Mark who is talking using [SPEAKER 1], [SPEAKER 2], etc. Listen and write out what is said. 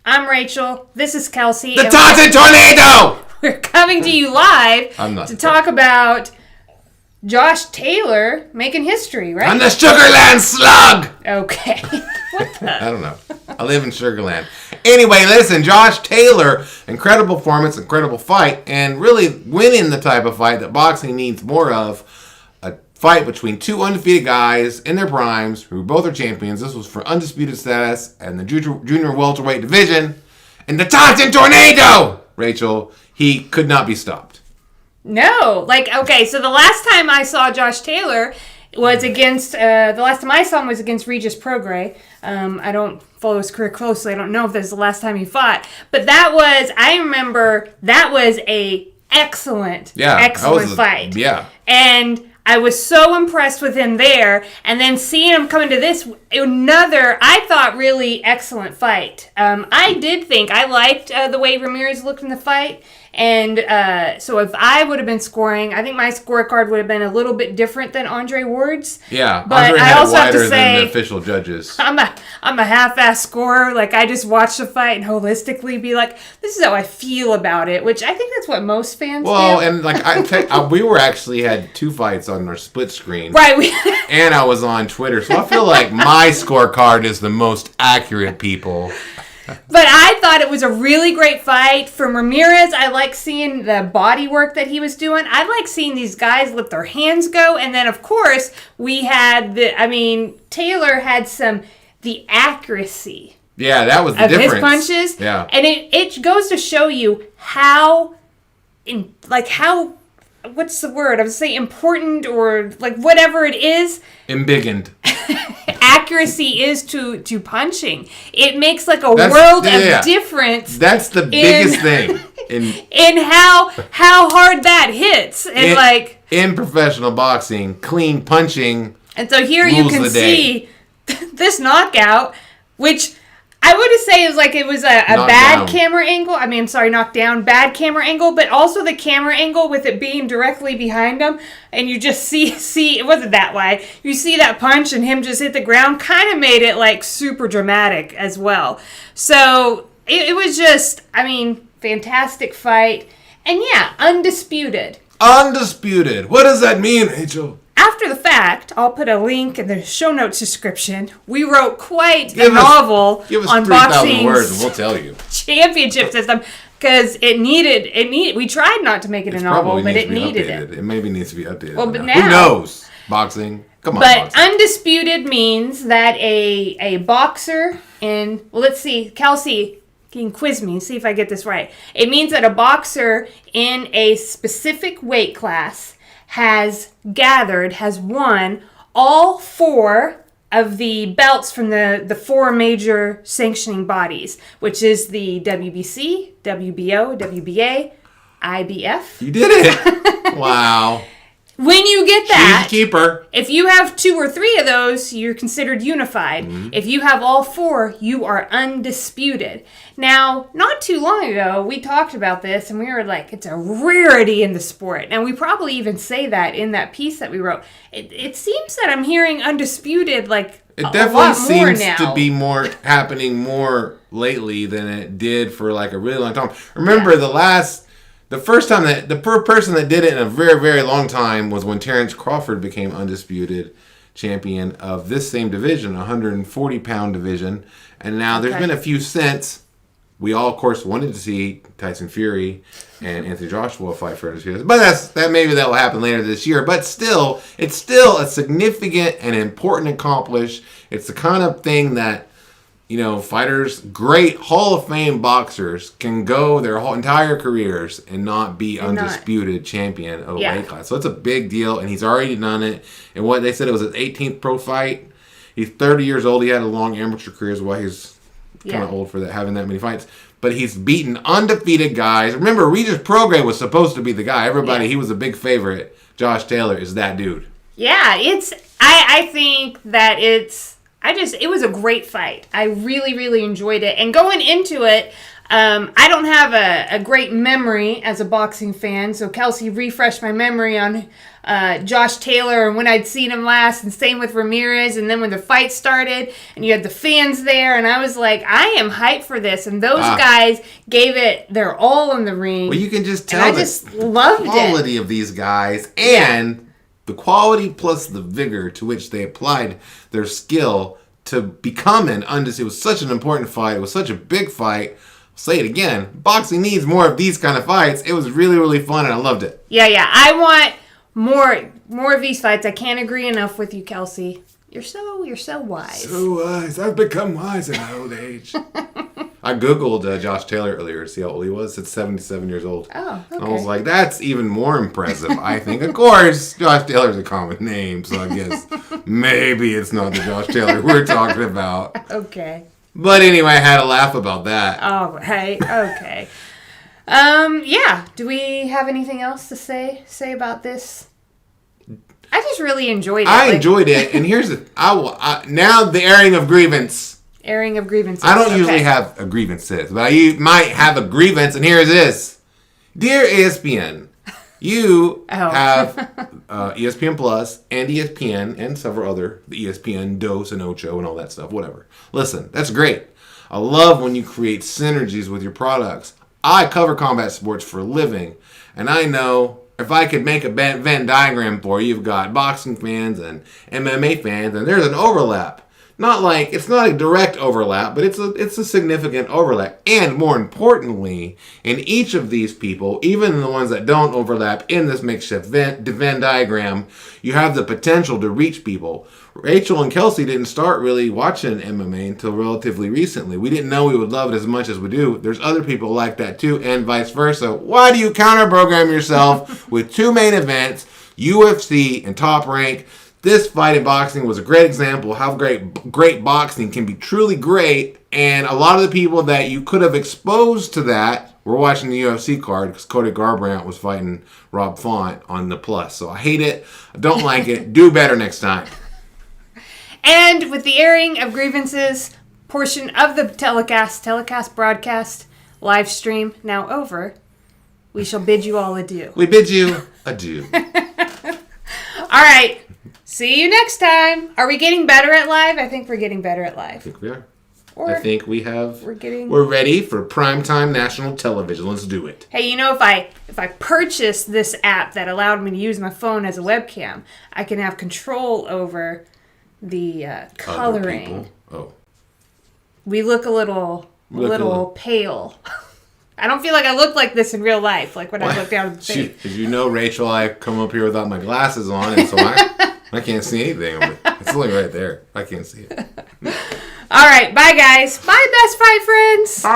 [SPEAKER 1] I'm Rachel. This is Kelsey.
[SPEAKER 2] The Taunton Tornado!
[SPEAKER 1] We're coming to you live to talk about Josh Taylor making history, right?
[SPEAKER 2] I'm the Sugarland Slug!
[SPEAKER 1] Okay. What the?
[SPEAKER 2] I don't know. I live in Sugarland. Anyway, listen, Josh Taylor, incredible performance, incredible fight, and really winning the type of fight that boxing needs more of. A fight between two undefeated guys in their primes who both are champions. This was for undisputed status and the Junior Welterweight division. And the Taunton Tornado! Rachel, he could not be stopped.
[SPEAKER 1] No. Okay, so the last time I saw Josh Taylor was against, the last time I saw him was against Regis Prograis. I don't follow his career closely. I don't know if this is the last time he fought. But I remember that was a excellent fight.
[SPEAKER 2] Yeah.
[SPEAKER 1] And I was so impressed with him there. And then seeing him come into this, another, I thought, really excellent fight. I did think, I liked the way Ramirez looked in the fight. And so if I would have been scoring, I think my scorecard would have been a little bit different than Andre Ward's.
[SPEAKER 2] Yeah,
[SPEAKER 1] but
[SPEAKER 2] Andre
[SPEAKER 1] I
[SPEAKER 2] had
[SPEAKER 1] also
[SPEAKER 2] it
[SPEAKER 1] have to
[SPEAKER 2] wider
[SPEAKER 1] say,
[SPEAKER 2] than the official judges.
[SPEAKER 1] I'm a half-ass scorer. Like, I just watch the fight and holistically be like, this is how I feel about it, which I think that's what most fans do.
[SPEAKER 2] Well, and like we were actually had two fights on our split screen.
[SPEAKER 1] Right.
[SPEAKER 2] And I was on Twitter, so I feel like my scorecard is the most accurate, people.
[SPEAKER 1] But I thought it was a really great fight from Ramirez. I like seeing the body work that he was doing. I like seeing these guys let their hands go. And then, of course, we had Taylor had the accuracy.
[SPEAKER 2] Yeah, that was the difference.
[SPEAKER 1] His punches.
[SPEAKER 2] Yeah.
[SPEAKER 1] And it goes to show you how, what's the word? I would say important or like whatever it is.
[SPEAKER 2] Embiggened.
[SPEAKER 1] Accuracy is to punching. It makes like a world of difference.
[SPEAKER 2] That's the biggest thing
[SPEAKER 1] in how hard that hits. And
[SPEAKER 2] in professional boxing, clean punching.
[SPEAKER 1] And so here you can see this knockout, which I would say it was a bad camera angle. Knocked down, bad camera angle, but also the camera angle with it being directly behind him, and you just see it wasn't that way. You see that punch and him just hit the ground, kind of made it like super dramatic as well. So it was just, fantastic fight, and yeah, undisputed.
[SPEAKER 2] Undisputed. What does that mean, Rachel?
[SPEAKER 1] After the fact, I'll put a link in the show notes description. We wrote quite a novel on boxing
[SPEAKER 2] words and we'll tell you.
[SPEAKER 1] Championship system because it needed. We tried not to make it a novel, but it needed it.
[SPEAKER 2] It maybe needs to be updated.
[SPEAKER 1] Well, but now
[SPEAKER 2] who knows? Boxing. Come on.
[SPEAKER 1] But
[SPEAKER 2] boxing.
[SPEAKER 1] Undisputed means that a boxer let's see, Kelsey. You can quiz me and see if I get this right. It means that a boxer in a specific weight class has won all four of the belts from the four major sanctioning bodies, which is the WBC, WBO, WBA, IBF.
[SPEAKER 2] You did it! Wow.
[SPEAKER 1] When you get that,
[SPEAKER 2] she's a keeper.
[SPEAKER 1] If you have 2 or 3 of those, you're considered unified. Mm-hmm. If you have all 4, you are undisputed. Now, not too long ago, we talked about this, and we were like, it's a rarity in the sport. And we probably even say that in that piece that we wrote. It seems that I'm hearing undisputed
[SPEAKER 2] it definitely seems to be happening more lately than it did for like a really long time. Remember the first time the person that did it in a very, very long time was when Terrence Crawford became undisputed champion of this same division, 140-pound division. And now there's been a few since. We all, of course, wanted to see Tyson Fury and Anthony Joshua fight for undisputed. But maybe that will happen later this year. But still, it's still a significant and important accomplishment. It's the kind of thing that fighters, great Hall of Fame boxers, can go their whole entire careers and not be undisputed champion of a weight class. So it's a big deal, and he's already done it. And what they said, it was his 18th pro fight. He's 30 years old. He had a long amateur career as well. He's kind of old for having that many fights. But he's beaten undefeated guys. Remember, Regis Prograis was supposed to be the guy. He was a big favorite. Josh Taylor is that dude.
[SPEAKER 1] Yeah, I think that it was a great fight. I really, really enjoyed it. And going into it, I don't have a great memory as a boxing fan, so Kelsey refreshed my memory on Josh Taylor and when I'd seen him last, and same with Ramirez, and then when the fight started, and you had the fans there, and I was like, I am hyped for this, and those guys gave it their all in the ring.
[SPEAKER 2] Well, you can just tell
[SPEAKER 1] the
[SPEAKER 2] quality of these guys, and the quality plus the vigor to which they applied their skill to become an Undisputed. It was such an important fight. It was such a big fight. I'll say it again. Boxing needs more of these kind of fights. It was really, really fun, and I loved it.
[SPEAKER 1] Yeah. I want more of these fights. I can't agree enough with you, Kelsey. You're so wise.
[SPEAKER 2] So wise. I've become wise in my old age. I Googled Josh Taylor earlier to see how old he was. It's 77 years old.
[SPEAKER 1] Oh, okay.
[SPEAKER 2] And I was like, that's even more impressive. I think, of course, Josh Taylor's a common name, so I guess maybe it's not the Josh Taylor we're talking about.
[SPEAKER 1] Okay.
[SPEAKER 2] But anyway, I had a laugh about that.
[SPEAKER 1] All right. Okay. Yeah. Do we have anything else to say about this? I just really enjoyed it.
[SPEAKER 2] I enjoyed it, and here's now the airing of grievance.
[SPEAKER 1] Airing of grievances.
[SPEAKER 2] I don't usually have a grievance, but I might have a grievance, and here it is. Dear ESPN, you have ESPN Plus and ESPN and several other, the ESPN, Dos and Ocho and all that stuff, whatever. Listen, that's great. I love when you create synergies with your products. I cover combat sports for a living, and I know if I could make a Venn diagram for you, you've got boxing fans and MMA fans, and there's an overlap. It's not a direct overlap, but it's a significant overlap. And more importantly, in each of these people, even the ones that don't overlap in this makeshift Venn diagram, you have the potential to reach people. Rachel and Kelsey didn't start really watching MMA until relatively recently. We didn't know we would love it as much as we do. There's other people like that too, and vice versa. Why do you counter-program yourself with two main events, UFC and Top Rank? This fight in boxing was a great example of how great boxing can be truly great, and a lot of the people that you could have exposed to that were watching the UFC card because Cody Garbrandt was fighting Rob Font on the Plus. So I hate it. I don't like it. Do better next time.
[SPEAKER 1] And with the airing of grievances portion of the telecast, broadcast, live stream now over, we shall bid you all adieu.
[SPEAKER 2] We bid you adieu.
[SPEAKER 1] All right. See you next time. Are we getting better at live? I think we're getting better at live.
[SPEAKER 2] I think we are.
[SPEAKER 1] I
[SPEAKER 2] think we're ready for primetime national television. Let's do it.
[SPEAKER 1] Hey, if I purchase this app that allowed me to use my phone as a webcam, I can have control over the coloring.
[SPEAKER 2] Oh.
[SPEAKER 1] We look a little pale. I don't feel like I look like this in real life, like when I look down at the face.
[SPEAKER 2] As you know, Rachel, I come up here without my glasses on, and so I can't see anything. It's only right there. I can't see it.
[SPEAKER 1] All right. Bye, guys. Bye, best fight friends.